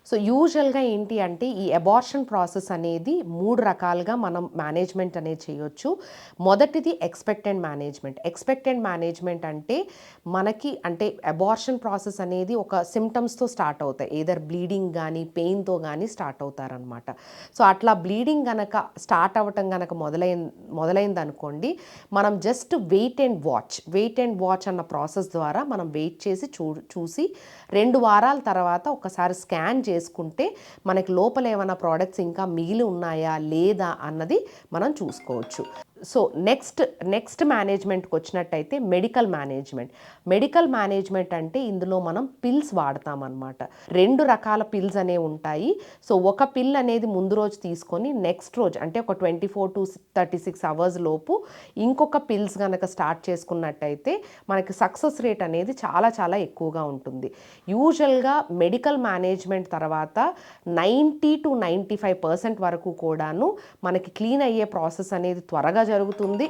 So యూజువల్గా ఏంటి అంటే ఈ అబార్షన్ ప్రాసెస్ అనేది 3 రకాలుగా మనం మేనేజ్మెంట్ అనేది చేయొచ్చు. మొదటిది ఎక్స్‌పెక్టెంట్ మేనేజ్మెంట్. ఎక్స్‌పెక్టెంట్ మేనేజ్మెంట్ అంటే మనకి అంటే అబార్షన్ ప్రాసెస్ అనేది ఒక సిమ్టమ్స్‌తో స్టార్ట్ అవుతాయి. ఎయిదర్ బ్లీడింగ్ గానీ, పెయిన్‌తో గానీ స్టార్ట్ అవుతారనమాట. సో అట్లా బ్లీడింగ్ గనక స్టార్ట్ అవ్వటం గనక మొదలైందనుకోండి, మనం జస్ట్ వెయిట్ అండ్ వాచ్ అన్న ప్రాసెస్ ద్వారా మనం వెయిట్ చేసి చూసి 2 వారాల తర్వాత ఒకసారి స్కాన్ చేసుకుంటే మనకి లోపల ఏమైనా ప్రోడక్ట్స్ ఇంకా మిగిలి ఉన్నాయా లేదా అన్నది మనం చూసుకోవచ్చు. సో నెక్స్ట్ మేనేజ్మెంట్కి వచ్చినట్టయితే మెడికల్ మేనేజ్మెంట్ అంటే ఇందులో మనం పిల్స్ వాడతామన్నమాట. 2 రకాల పిల్స్ అనేవి ఉంటాయి. సో ఒక పిల్ అనేది ముందు రోజు తీసుకొని నెక్స్ట్ రోజు అంటే ఒక 24 to 36 అవర్స్ లోపు ఇంకొక పిల్స్ కనుక స్టార్ట్ చేసుకున్నట్టయితే మనకి సక్సెస్ రేట్ అనేది చాలా చాలా ఎక్కువగా ఉంటుంది. యూజువల్గా మెడికల్ మేనేజ్మెంట్ తర్వాత 90 to 95% వరకు కూడాను మనకి క్లీన్ అయ్యే ప్రాసెస్ అనేది త్వరగా జరుగుతుంది.